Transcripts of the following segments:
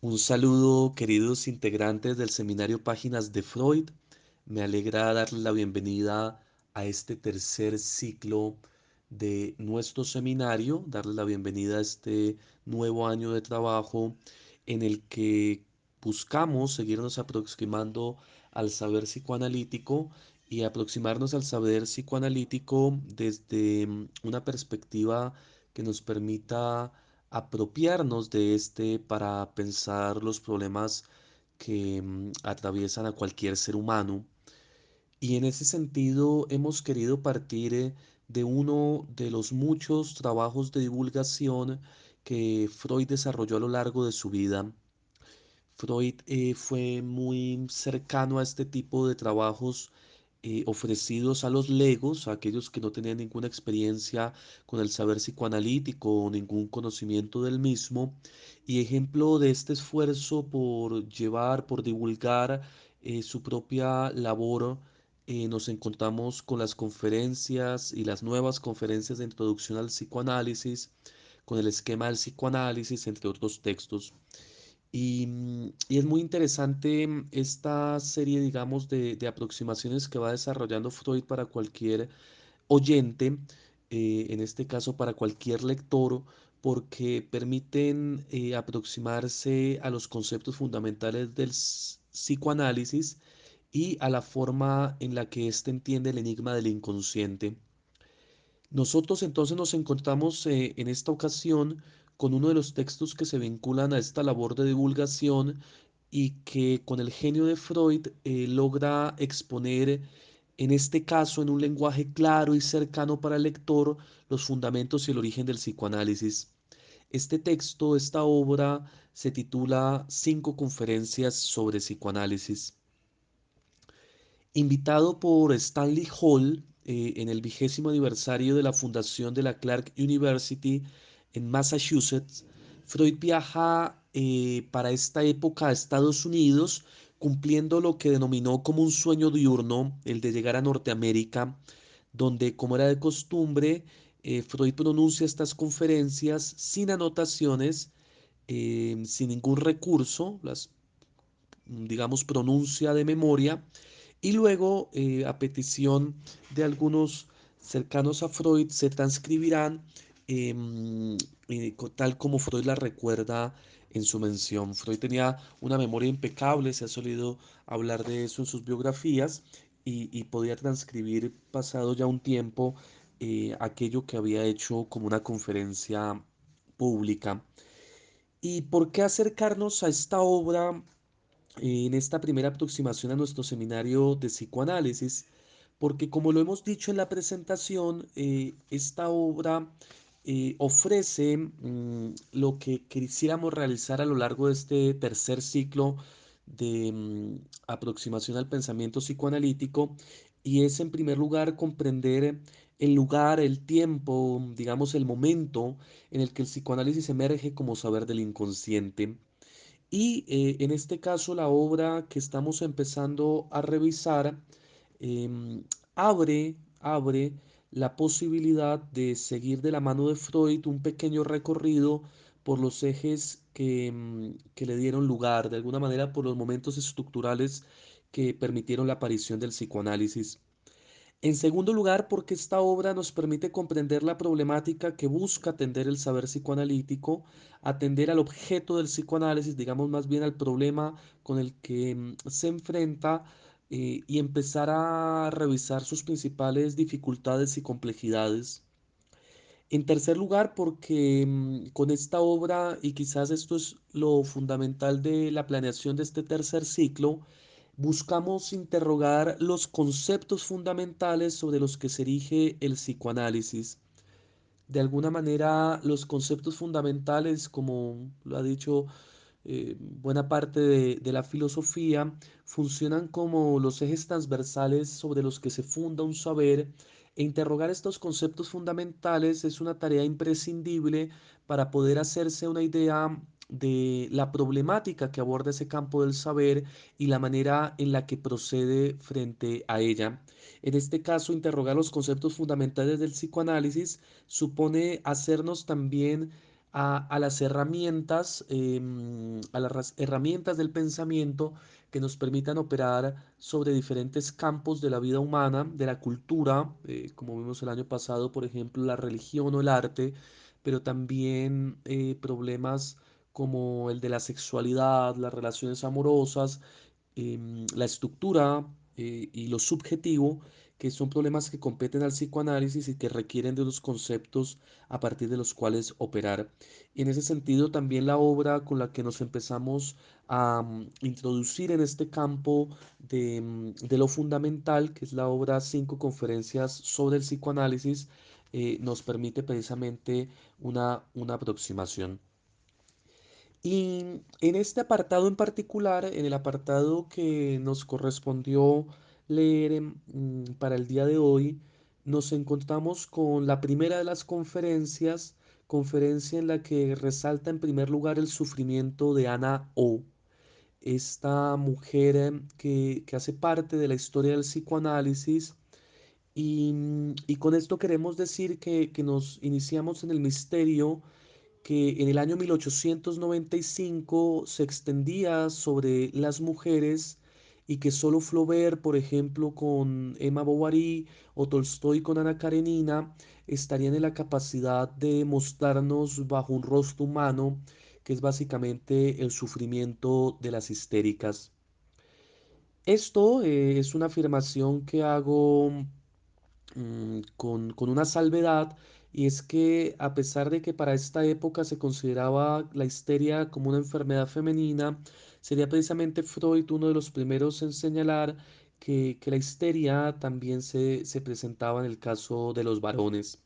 Un saludo, queridos integrantes del seminario Páginas de Freud. Me alegra darles la bienvenida a este tercer ciclo de nuestro seminario, darles la bienvenida a este nuevo año de trabajo en el que buscamos seguirnos aproximando al saber psicoanalítico y aproximarnos al saber psicoanalítico desde una perspectiva que nos permita apropiarnos de este para pensar los problemas que atraviesan a cualquier ser humano. Y en ese sentido hemos querido partir de uno de los muchos trabajos de divulgación que Freud desarrolló a lo largo de su vida. Freud fue muy cercano a este tipo de trabajos ofrecidos a los legos, a aquellos que no tenían ninguna experiencia con el saber psicoanalítico o ningún conocimiento del mismo. Y ejemplo de este esfuerzo por llevar, por divulgar su propia labor, nos encontramos con las conferencias y las nuevas conferencias de introducción al psicoanálisis, con el esquema del psicoanálisis, entre otros textos. Y es muy interesante esta serie, digamos, de aproximaciones que va desarrollando Freud para cualquier oyente, en este caso para cualquier lector, porque permiten aproximarse a los conceptos fundamentales del psicoanálisis y a la forma en la que éste entiende el enigma del inconsciente. Nosotros entonces nos encontramos en esta ocasión con uno de los textos que se vinculan a esta labor de divulgación y que con el genio de Freud logra exponer, en este caso en un lenguaje claro y cercano para el lector, los fundamentos y el origen del psicoanálisis. Este texto, esta obra, se titula Cinco conferencias sobre psicoanálisis. Invitado por Stanley Hall en el 20º aniversario de la fundación de la Clark University en Massachusetts, Freud viaja para esta época a Estados Unidos, cumpliendo lo que denominó como un sueño diurno, el de llegar a Norteamérica, donde, como era de costumbre, Freud pronuncia estas conferencias sin anotaciones, sin ningún recurso, las, digamos, pronuncia de memoria y luego, a petición de algunos cercanos a Freud, se transcribirán em, tal como Freud la recuerda en su mención. Freud tenía una memoria impecable, se ha solido hablar de eso en sus biografías y podía transcribir pasado ya un tiempo aquello que había hecho como una conferencia pública. ¿Y por qué acercarnos a esta obra en esta primera aproximación a nuestro seminario de psicoanálisis? Porque como lo hemos dicho en la presentación, esta obra ofrece lo que quisiéramos realizar a lo largo de este tercer ciclo de aproximación al pensamiento psicoanalítico, y es en primer lugar comprender el lugar, el tiempo, digamos el momento en el que el psicoanálisis emerge como saber del inconsciente. Y en este caso, la obra que estamos empezando a revisar em, abre la posibilidad de seguir de la mano de Freud un pequeño recorrido por los ejes que le dieron lugar, de alguna manera por los momentos estructurales que permitieron la aparición del psicoanálisis. En segundo lugar, porque esta obra nos permite comprender la problemática que busca atender el saber psicoanalítico, atender al objeto del psicoanálisis, digamos más bien al problema con el que se enfrenta, y empezar a revisar sus principales dificultades y complejidades. En tercer lugar, porque con esta obra, y quizás esto es lo fundamental de la planeación de este tercer ciclo, buscamos interrogar los conceptos fundamentales sobre los que se erige el psicoanálisis. De alguna manera, los conceptos fundamentales, como lo ha dicho buena parte de la filosofía, funcionan como los ejes transversales sobre los que se funda un saber, e interrogar estos conceptos fundamentales es una tarea imprescindible para poder hacerse una idea de la problemática que aborda ese campo del saber y la manera en la que procede frente a ella. En este caso, interrogar los conceptos fundamentales del psicoanálisis supone hacernos también a las herramientas, a las herramientas del pensamiento que nos permitan operar sobre diferentes campos de la vida humana, de la cultura, como vimos el año pasado, por ejemplo, la religión o el arte, pero también problemas como el de la sexualidad, las relaciones amorosas, la estructura y lo subjetivo, que son problemas que competen al psicoanálisis y que requieren de unos conceptos a partir de los cuales operar. Y en ese sentido, también la obra con la que nos empezamos a introducir en este campo de lo fundamental, que es la obra Cinco conferencias sobre el psicoanálisis, nos permite precisamente una aproximación. Y en este apartado en particular, en el apartado que nos correspondió leer para el día de hoy, nos encontramos con la primera de las conferencias, conferencia en la que resalta en primer lugar el sufrimiento de Ana O, esta mujer que hace parte de la historia del psicoanálisis. Y con esto queremos decir que nos iniciamos en el misterio que en el año 1895 se extendía sobre las mujeres y que solo Flaubert, por ejemplo, con Emma Bovary o Tolstoy con Ana Karenina, estarían en la capacidad de mostrarnos bajo un rostro humano, que es básicamente el sufrimiento de las histéricas. Esto es una afirmación que hago con una salvedad, y es que a pesar de que para esta época se consideraba la histeria como una enfermedad femenina, sería precisamente Freud uno de los primeros en señalar que la histeria también se presentaba en el caso de los varones.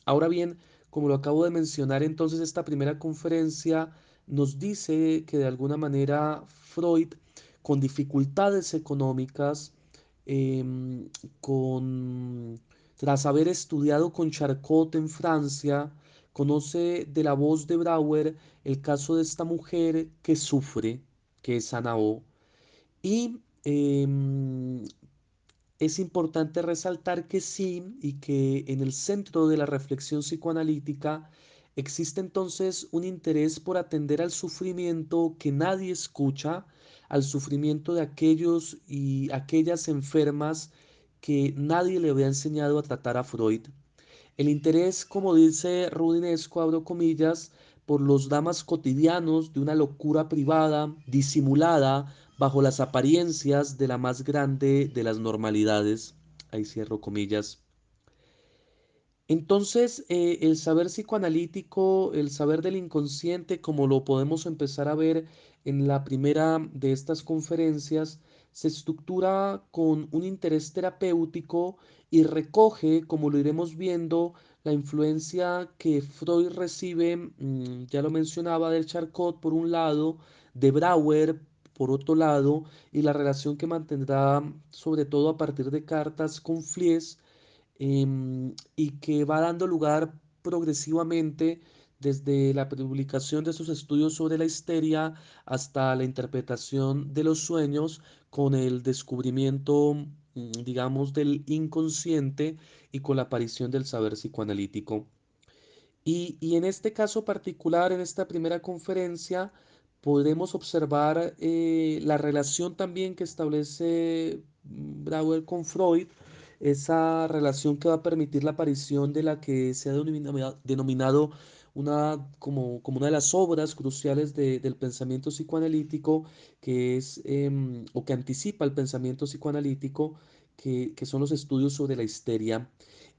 Ahora bien, como lo acabo de mencionar, entonces esta primera conferencia nos dice que de alguna manera Freud, con dificultades económicas, em, con, tras haber estudiado con Charcot en Francia, conoce de la voz de Brauer el caso de esta mujer que sufre, que es Ana O. Y es importante resaltar que sí, y que en el centro de la reflexión psicoanalítica existe entonces un interés por atender al sufrimiento que nadie escucha, al sufrimiento de aquellos y aquellas enfermas que nadie le había enseñado a tratar a Freud. El interés, como dice Rudinesco, abro comillas, por los dramas cotidianos de una locura privada, disimulada bajo las apariencias de la más grande de las normalidades. Ahí cierro comillas. Entonces, el saber psicoanalítico, el saber del inconsciente, como lo podemos empezar a ver en la primera de estas conferencias, se estructura con un interés terapéutico y recoge, como lo iremos viendo, la influencia que Freud recibe, ya lo mencionaba, del Charcot por un lado, de Brauer por otro lado, y la relación que mantendrá sobre todo a partir de cartas con Fliess, y que va dando lugar progresivamente desde la publicación de sus estudios sobre la histeria hasta la interpretación de los sueños con el descubrimiento, digamos, del inconsciente y con la aparición del saber psicoanalítico. Y en este caso particular, en esta primera conferencia, podemos observar la relación también que establece Brauer con Freud, esa relación que va a permitir la aparición de la que se ha denominado como una de las obras cruciales del pensamiento psicoanalítico, que es, o que anticipa el pensamiento psicoanalítico, que son los estudios sobre la histeria,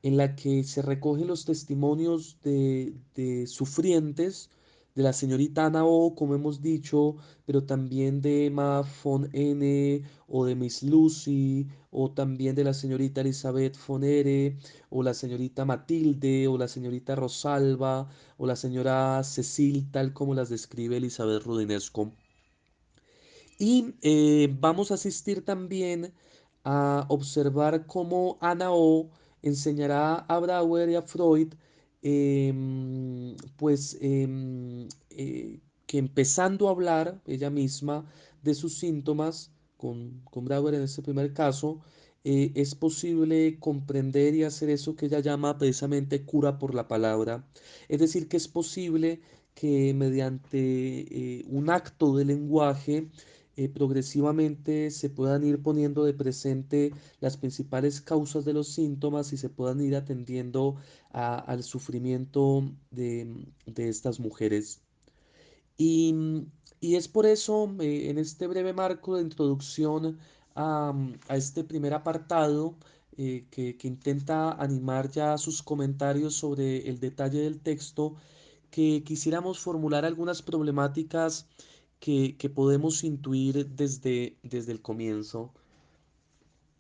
en la que se recogen los testimonios de sufrientes, de la señorita Ana O, como hemos dicho, pero también de Emma von N, o de Miss Lucy, o también de la señorita Elizabeth von Ere, o la señorita Matilde, o la señorita Rosalba, o la señora Cecil, tal como las describe Elizabeth Rudinesco. Y vamos a asistir también a observar cómo Ana O enseñará a Brauer y a Freud, pues que empezando a hablar ella misma de sus síntomas, con Brauer en este primer caso, es posible comprender y hacer eso que ella llama precisamente cura por la palabra. Es decir, que es posible que mediante un acto de lenguaje progresivamente se puedan ir poniendo de presente las principales causas de los síntomas y se puedan ir atendiendo al sufrimiento de estas mujeres. Y, y es por eso, en este breve marco de introducción a este primer apartado, que intenta animar ya sus comentarios sobre el detalle del texto, que quisiéramos formular algunas problemáticas que podemos intuir desde el comienzo.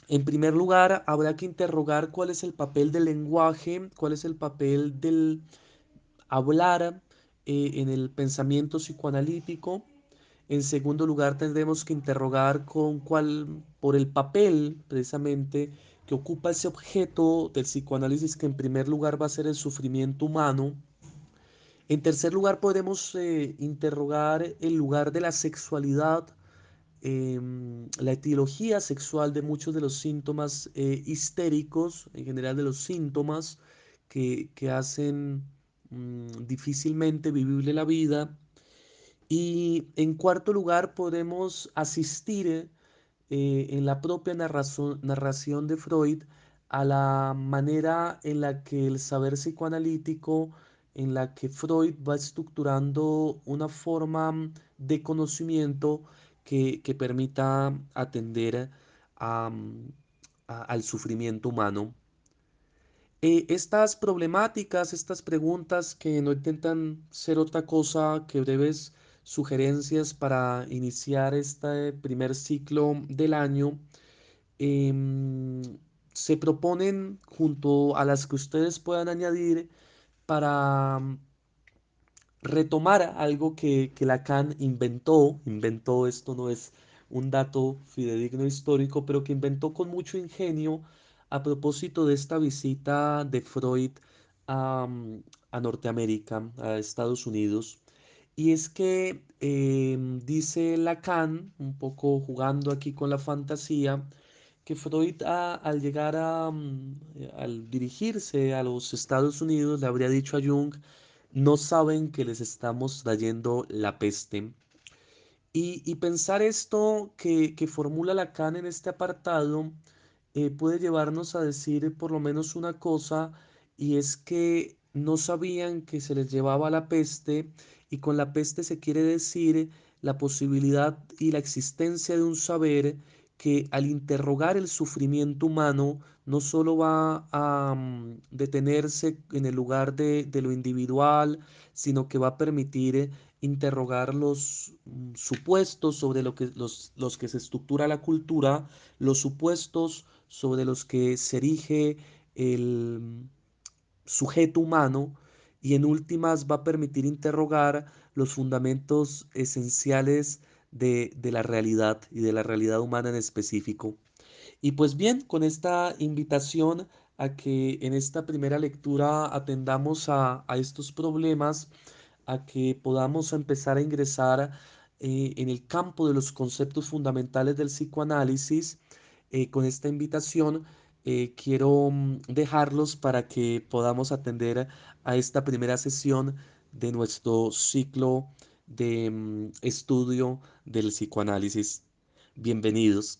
En primer lugar, habrá que interrogar cuál es el papel del lenguaje, cuál es el papel del hablar en el pensamiento psicoanalítico. En segundo lugar, tendremos que interrogar por el papel precisamente que ocupa ese objeto del psicoanálisis, que en primer lugar va a ser el sufrimiento humano. En tercer lugar, podremos interrogar el lugar de la sexualidad, la etiología sexual de muchos de los síntomas histéricos, en general de los síntomas que hacen difícilmente vivible la vida. Y en cuarto lugar, podemos asistir en la propia narración de Freud a la manera en la que el saber psicoanalítico, en la que Freud va estructurando una forma de conocimiento que permita atender a, al sufrimiento humano. Estas problemáticas, estas preguntas que no intentan ser otra cosa que breves sugerencias para iniciar este primer ciclo del año, em, se proponen junto a las que ustedes puedan añadir para retomar algo que Lacan inventó, esto no es un dato fidedigno histórico, pero que inventó con mucho ingenio a propósito de esta visita de Freud a, a Norteamérica, a Estados Unidos. Y es que dice Lacan, un poco jugando aquí con la fantasía, que Freud al llegar al dirigirse a los Estados Unidos le habría dicho a Jung: no saben que les estamos trayendo la peste. Y pensar esto que formula Lacan en este apartado puede llevarnos a decir por lo menos una cosa, y es que no sabían que se les llevaba la peste, y con la peste se quiere decir la posibilidad y la existencia de un saber que al interrogar el sufrimiento humano no solo va a detenerse en el lugar de lo individual, sino que va a permitir interrogar los supuestos sobre los que se estructura la cultura, los supuestos sobre los que se erige el sujeto humano, y en últimas va a permitir interrogar los fundamentos esenciales de la realidad y de la realidad humana en específico. Y pues bien, con esta invitación a que en esta primera lectura atendamos a estos problemas, a que podamos empezar a ingresar en el campo de los conceptos fundamentales del psicoanálisis, con esta invitación quiero dejarlos para que podamos atender a esta primera sesión de nuestro ciclo de estudio del psicoanálisis. Bienvenidos.